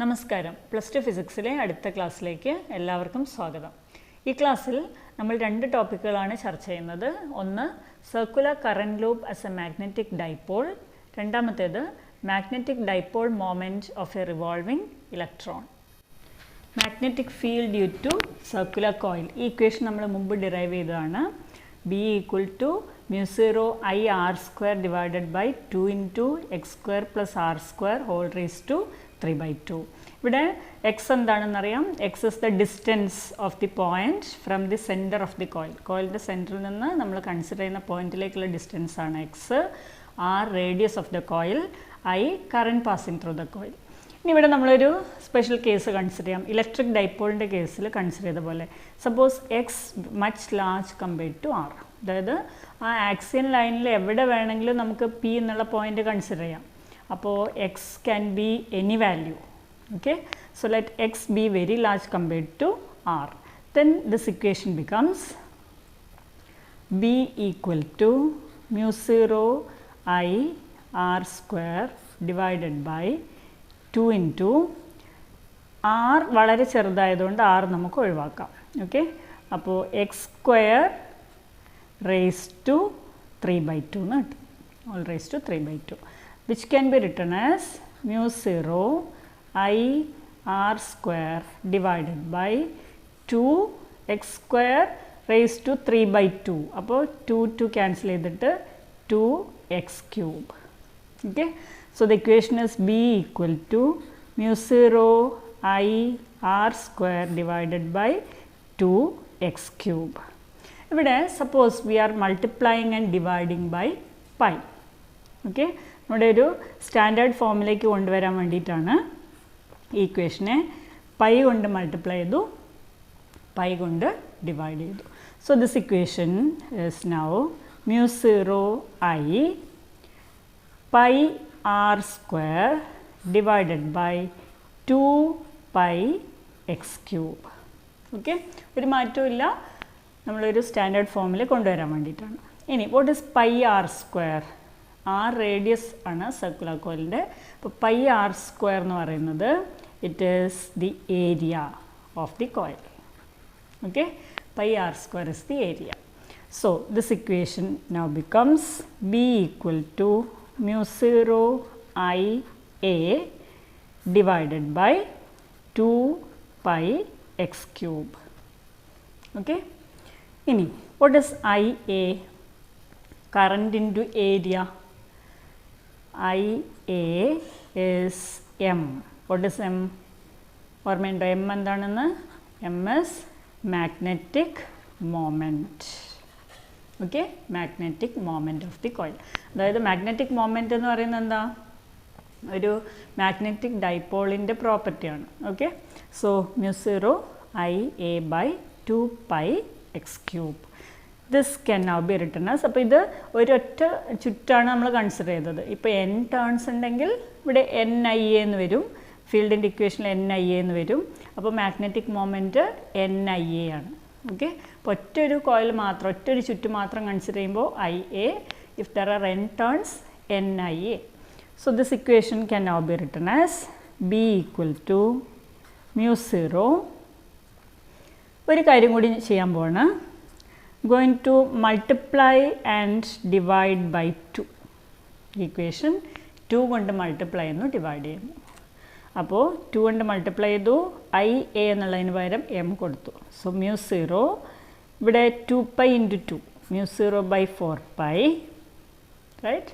നമസ്കാരം. +2 ഫിസിക്സിലെ അടുത്ത ക്ലാസ്സിലേക്ക് എല്ലാവർക്കും സ്വാഗതം. ഈ ക്ലാസ്സിൽ നമ്മൾ രണ്ട് ടോപ്പിക്കുകളാണ് ചർച്ച ചെയ്യുന്നത്. ഒന്ന് circular current loop as a magnetic dipole, രണ്ടാമത്തേത് magnetic dipole moment of a revolving electron. Magnetic field due to circular coil. ഈ ഇക്വേഷൻ നമ്മൾ മുമ്പ് ഡിറൈവ് ചെയ്തതാണ്. B = μ0 I_r² divided by 2 into x² plus r² whole raised to 3/2. ഇവിടെ x എന്താണെന്ന് അറിയാം. x is the distance of the point from the center of the coil. കോയിലിൻ്റെ സെൻറ്ററിൽ നിന്ന് നമ്മൾ കൺസിഡർ ചെയ്യുന്ന പോയിന്റിലേക്കുള്ള ഡിസ്റ്റൻസ് ആണ് x. r radius of the coil, I current passing through the coil. ഇനി ഇവിടെ നമ്മളൊരു സ്പെഷ്യൽ കേസ് കൺസിഡർ ചെയ്യാം. ഇലക്ട്രിക് ഡൈപോളിൻ്റെ കേസിൽ കൺസിഡർ ചെയ്ത പോലെ suppose x much large compared to r. അതായത് ആ ആക്സിയൻ ലൈനിൽ എവിടെ വേണമെങ്കിലും നമുക്ക് പി എന്നുള്ള പോയിന്റ് കൺസിഡർ ചെയ്യാം. അപ്പോൾ X can be any value. Okay, so let X be very large compared to R. Then this equation becomes B equal to μ0 I_r² divided by 2 into r വളരെ ചെറുതായതുകൊണ്ട് r നമുക്ക് ഒഴിവാക്കാം. Okay, അപ്പോൾ x² raised to 3/2 എന്ന് കിട്ടും. all raised to 3/2 which can be written as μ0 I_r² divided by 2x² raised to 3/2. അപ്പോൾ 2 cancel ചെയ്തിട്ട് 2x³. okay, so the equation is B equal to μ0 I_r² divided by 2x³. ഇവിടെ suppose we are multiplying and dividing by pi. Okay, നമ്മുടെ ഒരു standard ഫോമിലേക്ക് കൊണ്ടുവരാൻ വേണ്ടിയിട്ടാണ് ഈ ഇക്വേഷനെ പൈ കൊണ്ട് മൾട്ടിപ്ലൈ ചെയ്തു, പൈ കൊണ്ട് ഡിവൈഡ് ചെയ്തു. So this equation is now μ0 I_πr² divided by 2πx³. Okay, ഒരു മാറ്റവും ഇല്ല, നമ്മളൊരു സ്റ്റാൻഡേർഡ് ഫോമിൽ കൊണ്ടുവരാൻ വേണ്ടിയിട്ടാണ്. ഇനി what is πr²? R radius ആണ് സർക്കുലർ കോയിലിൻ്റെ. അപ്പോൾ πr² എന്ന് പറയുന്നത് it is the area of the coil. Okay, πr² is the area. So this equation now becomes B equal to μ0 IA divided by 2πx³. okay, ഇനി what is IA? current into area. IA is M. what is M? ഓർമ്മയുണ്ടോ M എന്താണെന്ന്? M is magnetic moment. Okay, magnetic moment of the coil. അതായത് magnetic moment എന്ന് പറയുന്നത് എന്താ? ഒരു magnetic ഡൈപോളിൻ്റെ പ്രോപ്പർട്ടിയാണ്. Okay, so μ0 IA by 2πx³. This can now be written as, അപ്പോൾ ഇത് ഒരൊറ്റ ചുറ്റാണ് നമ്മൾ കൺസിഡർ ചെയ്തത്. ഇപ്പോൾ n ടേൺസ് ഉണ്ടെങ്കിൽ ഇവിടെ NIA എന്ന് വരും, ഫീൽഡിൻ്റെ ഇക്വേഷനിൽ NIA എന്ന് വരും. അപ്പോൾ മാഗ്നറ്റിക് മൊമെൻറ്റ് NIA ആണ്. ഓക്കെ, അപ്പോൾ ഒറ്റൊരു കോയിൽ മാത്രം, ഒറ്റൊരു ചുറ്റ് മാത്രം കൺസിഡർ ചെയ്യുമ്പോൾ IA. If there are n turns NIA. So this equation can now be written as B equal to μ0. ഒരു കാര്യം കൂടി ചെയ്യാൻ പോവാണ്. going to multiply and divide by 2. Equation 2 കൊണ്ട് മൾട്ടിപ്ലൈ ചെയ്യുന്നു, ഡിവൈഡ് ചെയ്യുന്നു. അപ്പോൾ 2 കൊണ്ട് മൾട്ടിപ്ലൈ ചെയ്തു, IA എന്നുള്ളതിന് പകരം M കൊടുത്തു. സോ μ0 ഇവിടെ 2π into 2, μ0 by 4π, റൈറ്റ്?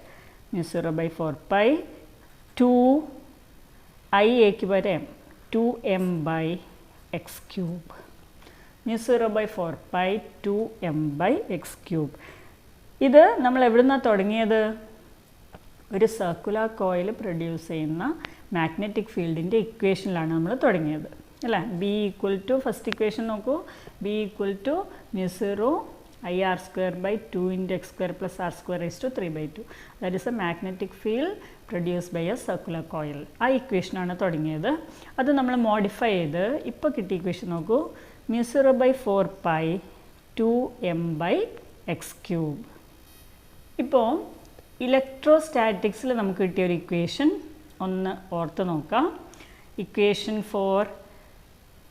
μ0 by 4π 2 IAക്ക് പകരം 2m by x³. μ0 by 4π 2m by x³. ഇത് നമ്മൾ എവിടെ നിന്നാണ് തുടങ്ങിയത്? ഒരു സർക്കുലർ കോയിൽ പ്രൊഡ്യൂസ് ചെയ്യുന്ന മാഗ്നറ്റിക് ഫീൽഡിൻ്റെ ഇക്വേഷനിലാണ് നമ്മൾ തുടങ്ങിയത്, അല്ലേ? B equal to, first equation നോക്കൂ, B equal to μ0 IR² by 2 into x² plus r² raised to 3/2. That is a magnetic field produced by a circular coil. ആ ഇക്വേഷനാണ് തുടങ്ങിയത്. അത് നമ്മൾ മോഡിഫൈ ചെയ്ത് ഇപ്പോൾ കിട്ടിയ ഇക്വേഷൻ നോക്കൂ, μ0 by 4π 2m by x³. ഇപ്പോൾ ഇലക്ട്രോസ്റ്റാറ്റിക്സിൽ നമുക്ക് കിട്ടിയ ഒരു ഇക്വേഷൻ ഒന്ന് ഓർത്ത് നോക്കാം. equation for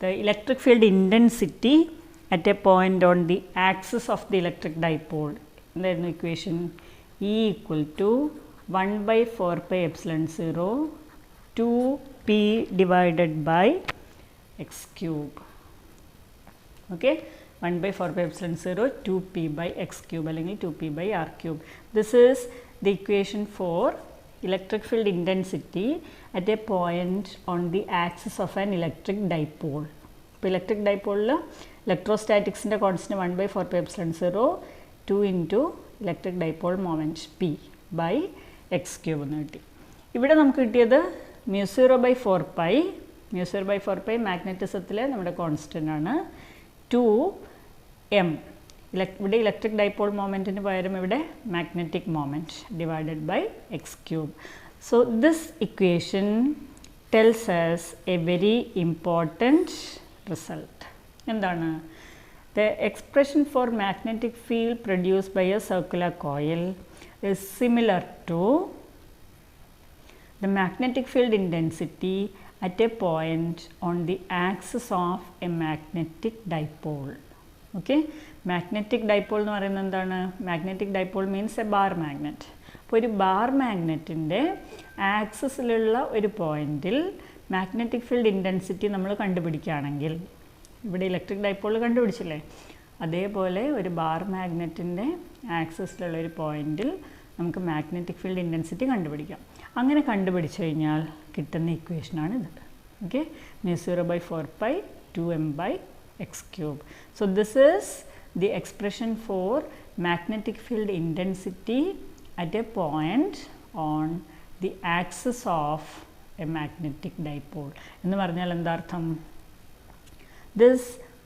the electric field intensity at a point on the axis of the electric dipole. Then equation E equal to 1 by 4 pi epsilon 0 2p divided by x cube. Okay, 1 by 4 pi epsilon 0 2p by x cube അല്ലെങ്കിൽ 2p by r cube. This is the equation for electric field intensity at a point on the axis of an electric dipole. ഇപ്പോൾ electric ഡൈപോളിൽ ഇലക്ട്രോസ്റ്റാറ്റിക്സിൻ്റെ constant 1 by 4 pi epsilon 0 2 into electric dipole moment p by x cube എന്ന് കിട്ടി. ഇവിടെ നമുക്ക് കിട്ടിയത് μ0 by 4 pi, μ0 by 4 pi മാഗ്നറ്റിസത്തിലെ നമ്മുടെ constant ആണ്. 2m ഇവിടെ ഇലക്ട്രിക് ഡൈപോൾ മൊമെൻറ്റിന് പകരം ഇവിടെ magnetic moment divided by x cube. So this equation tells us a very important result. എന്താണ്? The expression for magnetic field produced by a circular coil is similar to the magnetic field intensity at a point on the axis of a magnetic dipole. Okay, magnetic dipole എന്ന് പറയുന്നത് എന്താണ്? Magnetic dipole means a bar magnet. അപ്പോൾ ഒരു bar മാഗ്നറ്റിൻ്റെ ആക്സിസിലുള്ള ഒരു പോയിന്റിൽ magnetic field intensity നമ്മൾ കണ്ടുപിടിക്കുകയാണെങ്കിൽ, ഇവിടെ electric dipole കണ്ടുപിടിച്ചില്ലേ, അതേപോലെ ഒരു ബാർ മാഗ്നറ്റിൻ്റെ ആക്സിസിലുള്ള ഒരു പോയിന്റിൽ നമുക്ക് മാഗ്നറ്റിക് ഫീൽഡ് ഇൻറ്റൻസിറ്റി കണ്ടുപിടിക്കാം. അങ്ങനെ കണ്ടുപിടിച്ച് കഴിഞ്ഞാൽ കിട്ടുന്ന ഇക്വേഷനാണ് ഇത്. Okay, μ0 by 4 pi 2m by x cube. So this is the expression for magnetic field intensity at a point on the axis of a magnetic dipole. എന്ന് പറഞ്ഞാൽ എന്താ അർത്ഥം? This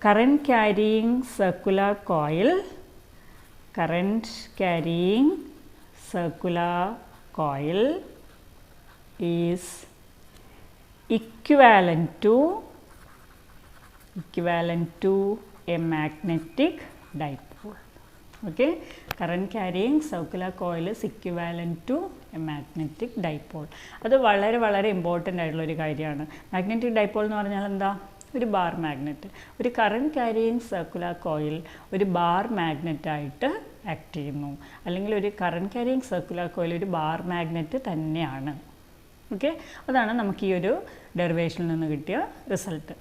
current carrying circular coil is equivalent to a magnetic dipole. Okay, current carrying circular coil is equivalent to a magnetic dipole. അത് വളരെ വളരെ important ആയിട്ടുള്ള ഒരു കാര്യമാണ്. മാഗ്നറ്റിക് ഡൈപോൾ എന്ന് പറഞ്ഞാൽ എന്താ? ഒരു ബാർ മാഗ്നറ്റ്. ഒരു കറണ്ട് ക്യാരിയിങ് സർക്കുലർ കോയിൽ ഒരു ബാർ മാഗ്നറ്റായിട്ട് ആക്ട് ചെയ്യുന്നു, അല്ലെങ്കിൽ ഒരു കറണ്ട് ക്യാരിയിങ് സർക്കുലർ കോയിൽ ഒരു ബാർ മാഗ്നറ്റ് തന്നെയാണ്. ഓക്കെ, അതാണ് നമുക്ക് ഈ ഒരു ഡെറിവേഷനിൽ നിന്ന് കിട്ടിയ റിസൾട്ട്.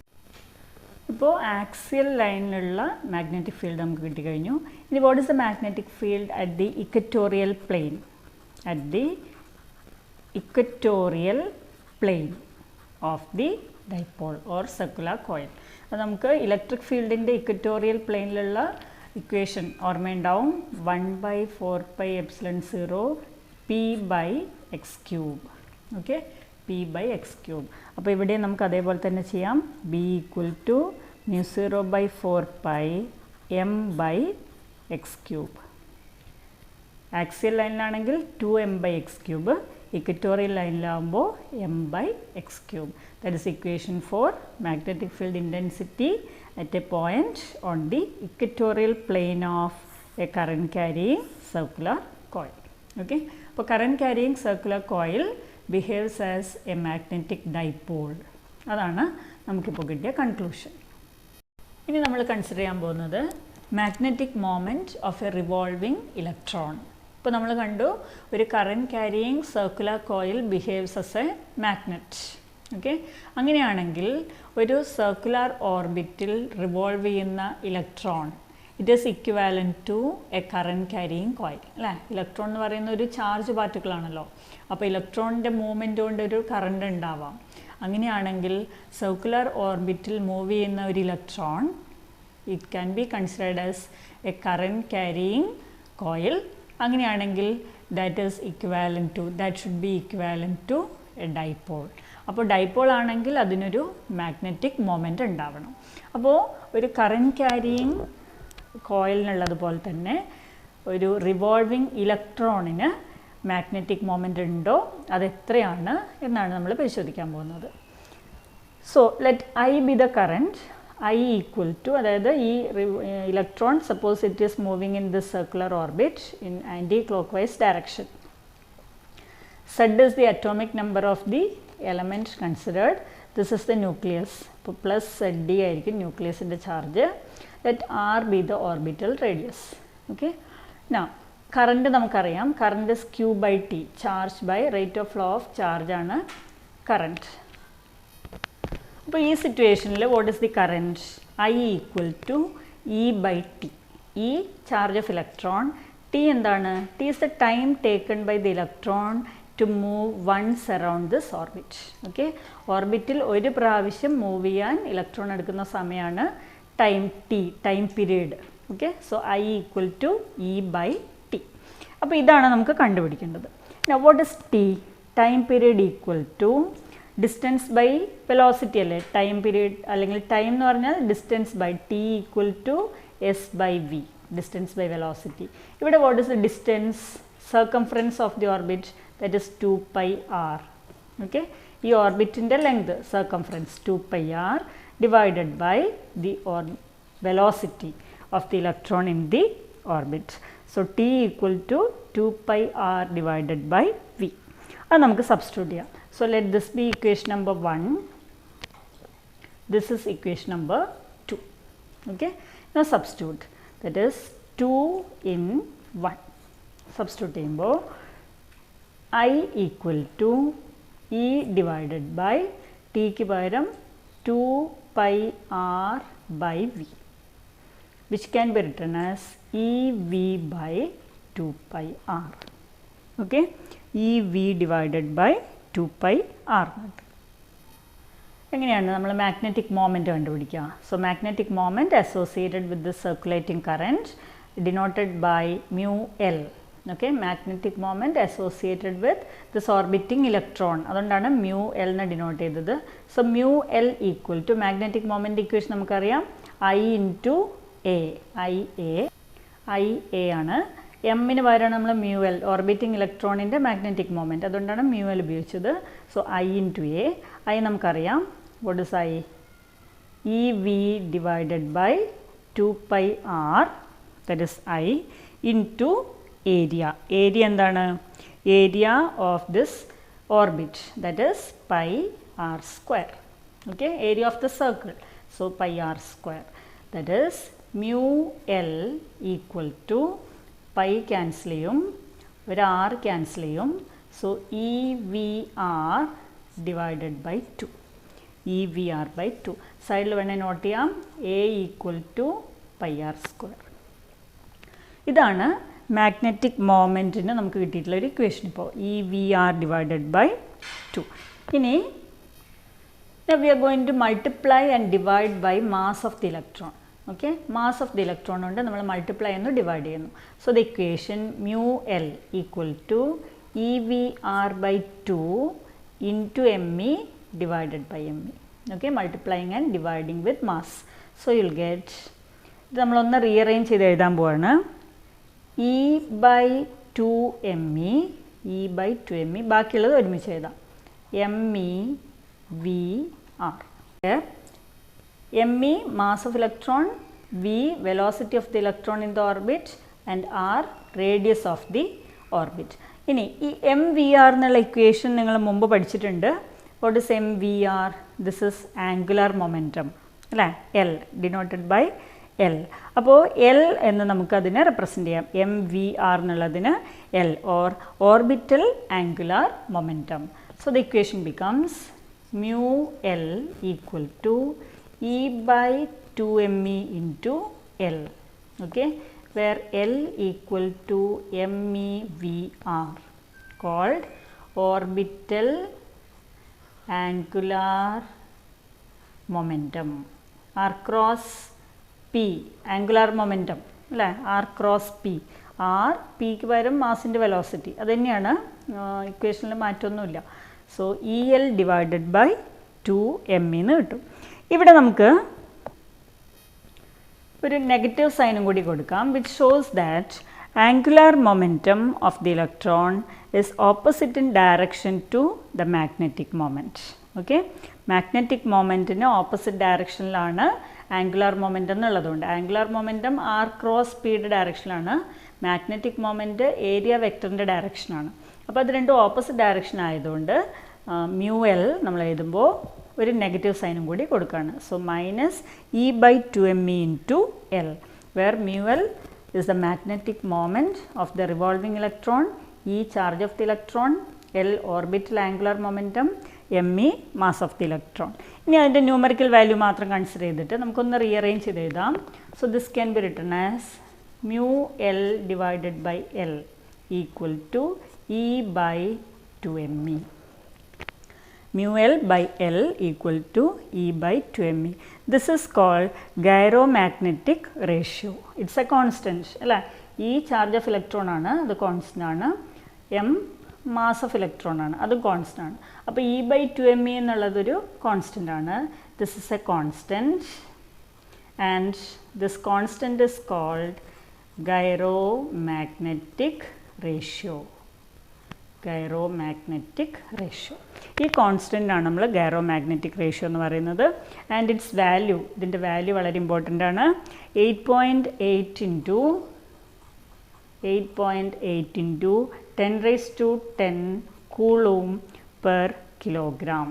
ഇപ്പോൾ ആക്സിയൽ ലൈനിലുള്ള മാഗ്നറ്റിക് ഫീൽഡ് നമുക്ക് കിട്ടിക്കഴിഞ്ഞു. ഇനി what is the magnetic field at the equatorial plane? At the equatorial plane of the dipole or circular coil. അത് നമുക്ക് ഇലക്ട്രിക് ഫീൽഡിൻ്റെ ഇക്വറ്റോറിയൽ പ്ലെയിനിലുള്ള ഇക്വേഷൻ ഓർമ്മയുണ്ടാവും. 1 by 4 pi epsilon 0 p by x cube. Okay, p by x cube. അപ്പോൾ ഇവിടെ നമുക്ക് അതേപോലെ തന്നെ ചെയ്യാം. b equal to μ0 by 4 pi m by x cube. Axial ലൈനിലാണെങ്കിൽ 2m by x cube, equatorial ലൈനിലാകുമ്പോൾ m by x cube. That is equation for magnetic field intensity at a point on the equatorial plane of a current carrying circular coil. Okay, അപ്പോൾ current carrying circular coil behaves as a magnetic dipole. അതാണ് നമുക്കിപ്പോൾ കിട്ടിയ conclusion. ഇനി നമ്മൾ consider ചെയ്യാൻ പോകുന്നത് magnetic moment of a revolving electron. ഇപ്പോൾ നമ്മൾ കണ്ടു ഒരു current carrying circular coil behaves as a magnet. Okay, അങ്ങനെയാണെങ്കിൽ ഒരു സർക്കുലർ ഓർബിറ്റിൽ റിവോൾവ് ചെയ്യുന്ന electron it is equivalent to a current carrying coil അല്ലേ? ഇലക്ട്രോൺ എന്ന് പറയുന്ന ഒരു ചാർജ് പാർട്ടിക്കിളാണല്ലോ. അപ്പോൾ ഇലക്ട്രോണിൻ്റെ മൂവ്മെൻറ്റ് കൊണ്ട് ഒരു കറണ്ട് ഉണ്ടാവാം. അങ്ങനെയാണെങ്കിൽ സർക്കുലർ ഓർബിറ്റിൽ മൂവ് ചെയ്യുന്ന ഒരു electron it can be considered as a current carrying coil. അങ്ങനെയാണെങ്കിൽ that is equivalent to, that should be equivalent to a dipole. അപ്പോൾ ഡൈപോൾ ആണെങ്കിൽ അതിനൊരു മാഗ്നറ്റിക് മൊമെൻ്റ് ഉണ്ടാവണം. അപ്പോൾ ഒരു കറണ്ട് ക്യാരിയിങ് കോയിലിനുള്ളതുപോലെ തന്നെ ഒരു റിവോൾവിംഗ് ഇലക്ട്രോണിന് മാഗ്നറ്റിക് മൊമെൻ്റ് ഉണ്ടോ, അതെത്രയാണ് എന്നാണ് നമ്മൾ പരിശോധിക്കാൻ പോകുന്നത്. So let I be the current. I equal to, അതായത് ഈ electron suppose it is moving in this circular orbit in anticlockwise direction. Z is the atomic number of the element considered. This is the nucleus. Plus Zd ആയിരിക്കും ന്യൂക്ലിയസിൻ്റെ charge. Let R be the orbital radius. Okay. Now, current നമുക്കറിയാം. Current is Q by T. Charge by rate of flow of charge ആണ് current. അപ്പോൾ ഈ സിറ്റുവേഷനിൽ what is the current? I equal to E by T. E charge of electron. T എന്താണ്? T is the time taken by the electron to move once around this orbit. Okay. Orbital ഒരു പ്രാവശ്യം move ചെയ്യാൻ electron എടുക്കുന്ന സമയമാണ് time T, time period. Okay. So I equal to E by T. അപ്പോൾ ഇതാണ് നമുക്ക് കണ്ടുപിടിക്കേണ്ടത്. Now what is T? Time period equal to distance by velocity അല്ലേ? ടൈം പീരീഡ് അല്ലെങ്കിൽ ടൈം എന്ന് പറഞ്ഞാൽ distance by T equal to S by V. Distance by velocity. ഇവിടെ what is the distance? Circumference of the orbit, that is 2 pi r. Okay. ഈ ഓർബിറ്റിൻ്റെ length circumference 2 pi r divided by the velocity of the electron in the orbit. So T equal to 2 pi r divided by V. അത് നമുക്ക് substitute ചെയ്യാം. So let this be equation number 1. This is equation number 2. Okay. Now substitute. That is 2 in 1. Substitute ചെയ്യുമ്പോൾ I equal to E divided by T ക്ക് പകരം 2 pi r by V, which can be written as EV by 2 pi r. Okay. EV divided by 2 pi r. എങ്ങനെയാണ് നമ്മൾ magnetic moment കണ്ടുപിടിക്കുക? So magnetic moment associated with the circulating current denoted by mu L. Okay. Magnetic moment associated with this orbiting electron, അതുകൊണ്ടാണ് mu L എന്ന് denote ചെയ്തത്. So mu L equal to magnetic moment equation നമുക്കറിയാം I into A. I A ആണ്. എമ്മിന് പകരമാണ് നമ്മൾ mu L, orbiting ഇലക്ട്രോണിൻ്റെ magnetic moment, അതുകൊണ്ടാണ് mu L ഉപയോഗിച്ചത്. So I into A. I നമുക്കറിയാം. What is I? EV divided by 2 pi r, that is I, into area. Area എന്താണ്? Area of this orbit, that is pi r square. Okay. Area of the circle. So pi r square. That is mu L equal to pi cancel ചെയ്യും, ഒരു r cancel ചെയ്യും. So EVR divided by 2. EVR by 2. സൈഡിൽ വേണേൽ not ചെയ്യാം A equal to pi r square. ഇതാണ് magnetic മൊമെൻറ്റിന് നമുക്ക് കിട്ടിയിട്ടുള്ള ഒരു ഇക്വേഷൻ. ഇപ്പോൾ EVR divided by 2. ഇനി we are going to multiply and divide by mass of the electron. Okay. Mass of the electron കൊണ്ട് നമ്മൾ മൾട്ടിപ്ലൈ ചെയ്യുന്നു, ഡിവൈഡ് ചെയ്യുന്നു. So the equation mu L equal to EVR by 2 into ME divided by ME. Okay. Multiplying and dividing with mass. So you will get, ഇത് നമ്മളൊന്ന് rearrange ചെയ്ത് എഴുതാൻ പോവാണ്. E by 2 ME, E by 2 ME, ബാക്കിയുള്ളത് ഒരുമിച്ച് എഴുതാം. ME VR. ME mass of electron, V velocity of the electron in the orbit, and R radius of the orbit. ഇനി ഈ MVR എന്നുള്ള ഇക്വേഷൻ നിങ്ങൾ മുമ്പ് പഠിച്ചിട്ടുണ്ട്. What is MVR? This is angular momentum അല്ലേ? L denoted by L. അപ്പോൾ L എന്ന് നമുക്കതിനെ റെപ്രസെൻ്റ് ചെയ്യാം. MVR എന്നുള്ളതിന് L or orbital angular momentum. So the equation becomes mu L equal to E by 2ME into L. Okay. Where L equal to MEVR, called orbital angular momentum. R cross P, angular momentum അല്ലേ? R cross P. R Pക്ക് പകരം മാസിൻ്റെ velocity, അത് തന്നെയാണ് ഇക്വേഷനിൽ മാറ്റമൊന്നുമില്ല. So EL divided by 2ME എന്ന് കിട്ടും. ഇവിടെ നമുക്ക് ഒരു നെഗറ്റീവ് സൈനും കൂടി കൊടുക്കാം, which shows that angular momentum of the electron is opposite in direction to the magnetic moment. Okay. Magnetic momentന് ഓപ്പോസിറ്റ് ഡയറക്ഷനിലാണ് ആംഗുലാർ മൊമെൻ്റ് എന്നുള്ളതുകൊണ്ട് ആംഗുലാർ മൊമെൻറ്റം ആർ ക്രോസ് പിയുടെ ഡയറക്ഷനിലാണ്, മാഗ്നറ്റിക് മൊമെൻറ്റ് ഏരിയ വെക്ടറിൻ്റെ ഡയറക്ഷനാണ്. അപ്പോൾ അത് രണ്ടും ഓപ്പോസിറ്റ് ഡയറക്ഷൻ ആയതുകൊണ്ട് mu L നമ്മൾ എഴുതുമ്പോൾ ഒരു നെഗറ്റീവ് സൈനും കൂടി കൊടുക്കുകയാണ്. So minus E/2me into L, where mu L is the magnetic moment of the revolving electron, E charge of the electron, L orbital angular momentum, me mass of the electron. ഇനി അതിൻ്റെ numerical value മാത്രം consider ചെയ്തിട്ട് നമുക്കൊന്ന് rearrange ചെയ്ത് എഴുതാം. So this can be written as mu L divided by L equal to E/2me. Mu L by L equal to E/2me. This is called gyromagnetic ratio. It's a constant. അല്ലേ? E charge of electron ആണ്, അത് constant ആണ്. M mass of electron ആണ്, അത് constant ആണ്. അപ്പോൾ E/2me എന്നുള്ളതൊരു constant ആണ്. This is a constant and this constant is called gyromagnetic ratio. Gyromagnetic ratio. ഈ കോൺസ്റ്റൻ്റ് ആണ് നമ്മൾ ഗൈറോമാഗ്നറ്റിക് റേഷ്യോ എന്ന് പറയുന്നത്. ആൻഡ് ഇറ്റ്സ് വാല്യൂ, ഇതിൻ്റെ വാല്യൂ വളരെ ഇമ്പോർട്ടൻ്റ് ആണ്. 8.8 into 10⁻10 coulomb per kilogram.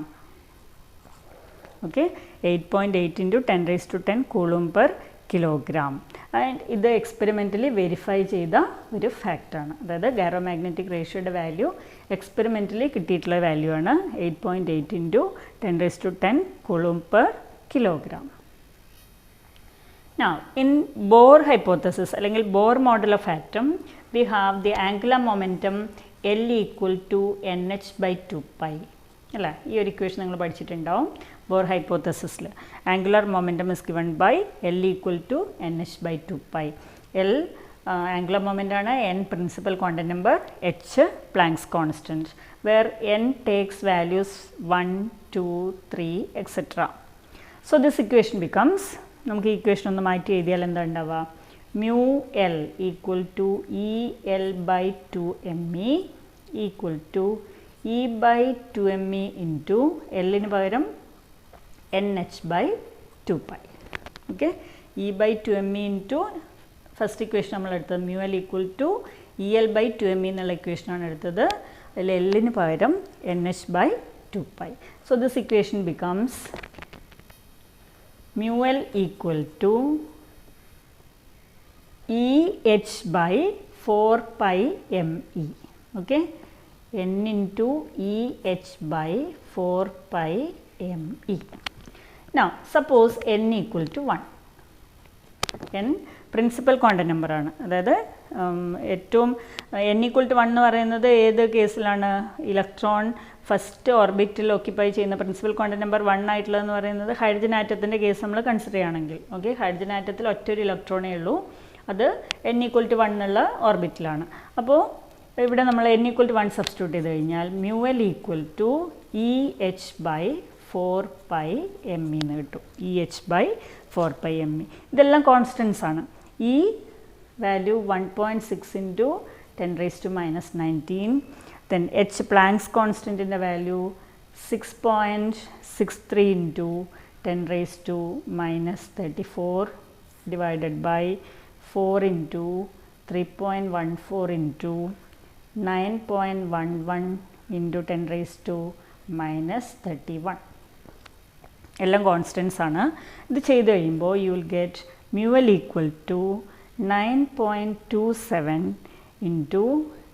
Okay, 8.8 into 10⁻10 coulomb per kilogram. And ഇത് experimentally verify ചെയ്ത ഒരു ഫാക്റ്റാണ്. അതായത് ഗൈറോമാഗ്നറ്റിക് റേഷ്യോയുടെ വാല്യൂ എക്സ്പെരിമെൻ്റലി കിട്ടിയിട്ടുള്ള വാല്യൂ ആണ് 8.8 into 10⁻10 coulomb per kilogram. Now in Bohr hypothesis അല്ലെങ്കിൽ Bohr model of atom, we have the angular momentum L equal to nh/2π. അല്ലേ? ഈ ഒരു ഇക്വേഷൻ നിങ്ങൾ പഠിച്ചിട്ടുണ്ടാവും. Bohr hypothesis angular momentum is given by L equal to nh/2π. L angular momentum ആണ്, n principal quantum number, h Planck's constant, where n takes values 1, 2, 3 etc. So this equation becomes, നമുക്ക് ഈ equation ഒന്ന് മാറ്റി എഴുതിയാൽ എന്താ ഉണ്ടാവുക? mu L equal to EL/2me equal to E/2me into Lന് പകരം nh/2π. Okay, E/2me into first equation നമ്മൾ എടുത്തത് mu L equal to EL/2me എന്നുള്ള ഇക്വേഷനാണ് എടുത്തത്. അതിൽ Lന് പകരം nh/2π. So this equation becomes mu L equal to EH/4πme. Okay, n into EH/4πme. Now suppose n equal to 1. n principal quantum number ആണ്. അതായത് ഏറ്റവും n equal to 1 എന്ന് പറയുന്നത് ഏത് കേസിലാണ്? ഇലക്ട്രോൺ ഫസ്റ്റ് ഓർബിറ്റിൽ ഓക്യുപ്പൈ ചെയ്യുന്ന പ്രിൻസിപ്പൽ ക്വാണ്ടം നമ്പർ 1 ആയിട്ടുള്ളതെന്ന് പറയുന്നത് hydrogen ആറ്റത്തിൻ്റെ case നമ്മൾ കൺസിഡർ ചെയ്യുകയാണെങ്കിൽ. ഓക്കെ, ഹൈഡ്രജൻ ആറ്റത്തിൽ ഒറ്റൊരു ഇലക്ട്രോണേ ഉള്ളൂ, അത് n equal to 1 ഉള്ള ഓർബിറ്റിലാണ്. അപ്പോൾ ഇവിടെ നമ്മൾ n equal to 1 സബ്സ്റ്റിറ്റ്യൂട്ട് ചെയ്ത് കഴിഞ്ഞാൽ mu L equal to EH/4πme എന്ന് കിട്ടും. EH/4πme. ഇതെല്ലാം കോൺസ്റ്റൻസ് ആണ്. ഈ value 1.6 into 10⁻⁻19. Then h Planck's constant in the value 6.63 into 10⁻⁻34 divided by 4 into 3.14 into 9.11 into 10⁻⁻31. എല്ലാം കോൺസ്റ്റൻസ് ആണ്. ഇത് ചെയ്ത് കഴിയുമ്പോൾ you will get mu L equal to 9.27 into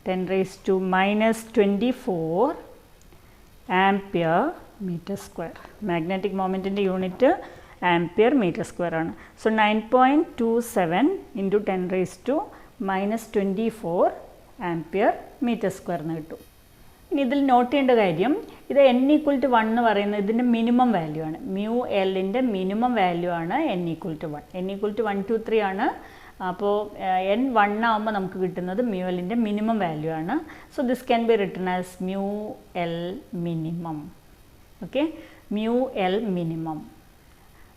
10⁻⁻24 ampere meter square. Magnetic മൊമെൻറ്റിൻ്റെ യൂണിറ്റ് ആംപിയർ മീറ്റർ സ്ക്വയർ ആണ്. So 9.27 into 10⁻⁻24 ampere metre square എന്ന് കിട്ടും. ഇനി ഇതിൽ നോട്ട് ചെയ്യേണ്ട കാര്യം, ഇത് n equal to 1 എന്ന് പറയുന്നത് ഇതിൻ്റെ മിനിമം വാല്യൂ ആണ്. mu Lൻ്റെ മിനിമം വാല്യൂ ആണ് n equal to 1. n equal to 1, 2, 3 ആണ്. അപ്പോൾ n 1 ആകുമ്പോൾ നമുക്ക് കിട്ടുന്നത് mu Lൻ്റെ മിനിമം വാല്യൂ ആണ്. So this can be written as mu L minimum. Okay, mu L minimum.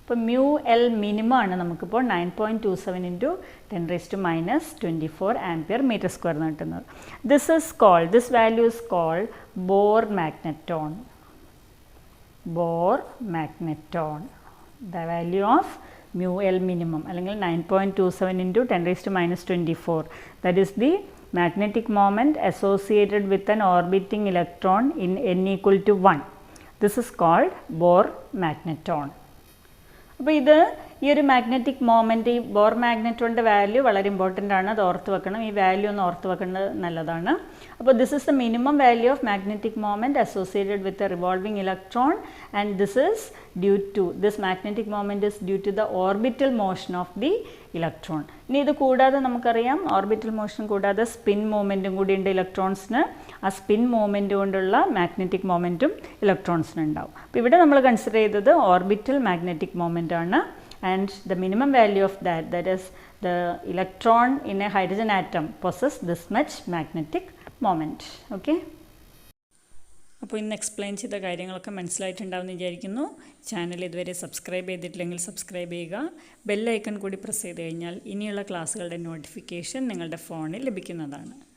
അപ്പോൾ mu L മിനിമം ആണ് നമുക്കിപ്പോൾ 9.27 into 10⁻⁻24 ആംപിയർ മീറ്റർ സ്ക്വയർ എന്ന് കിട്ടുന്നത്. This value is called Bohr magneton. Bohr magneton. The value of mu L minimum അല്ലെങ്കിൽ 9.27 into 10⁻⁻24. That is the magnetic moment associated with an orbiting electron in n equal to 1. This is called Bohr magneton. അപ്പോൾ ഇത് ഈ ഒരു magnetic moment, ഈ bore മാഗ്നെറ്റോണിൻ്റെ value വളരെ important ആണ്, അത് ഓർത്ത് വെക്കണം. ഈ വാല്യൂ ഒന്ന് ഓർത്ത് വെക്കേണ്ടത് നല്ലതാണ്. അപ്പോൾ this is the minimum value of magnetic moment associated with a revolving electron and this is due to this magnetic moment is due to the orbital motion of the electron. ഇനി ഇത് കൂടാതെ നമുക്കറിയാം orbital motion കൂടാതെ spin മൂവ്മെൻറ്റും കൂടി ഉണ്ട് ഇലക്ട്രോൺസിന്. ആ സ്പിൻ മൂവ്മെൻറ്റ് കൊണ്ടുള്ള മാഗ്നറ്റിക് മൊമെൻറ്റും ഇലക്ട്രോൺസിന് ഉണ്ടാവും. അപ്പോൾ ഇവിടെ നമ്മൾ കൺസിഡർ ചെയ്തത് ഓർബിറ്റൽ മാഗ്നറ്റിക് മൊമെൻ്റ് ആണ്. And the minimum value of that is the electron in a hydrogen atom possess this much magnetic moment. Okay. അപ്പോൾ ഇന്ന് എക്സ്പ്ലെയിൻ ചെയ്ത കാര്യങ്ങളൊക്കെ മനസ്സിലായിട്ടുണ്ടാവുമെന്ന് വിചാരിക്കുന്നു. ചാനൽ ഇതുവരെ സബ്സ്ക്രൈബ് ചെയ്തിട്ടില്ലെങ്കിൽ സബ്സ്ക്രൈബ് ചെയ്യുക. ബെൽ ഐക്കൺ കൂടി പ്രസ് ചെയ്ത് കഴിഞ്ഞാൽ ഇനിയുള്ള ക്ലാസ്സുകളുടെ നോട്ടിഫിക്കേഷൻ നിങ്ങളുടെ ഫോണിൽ ലഭിക്കുന്നതാണ്.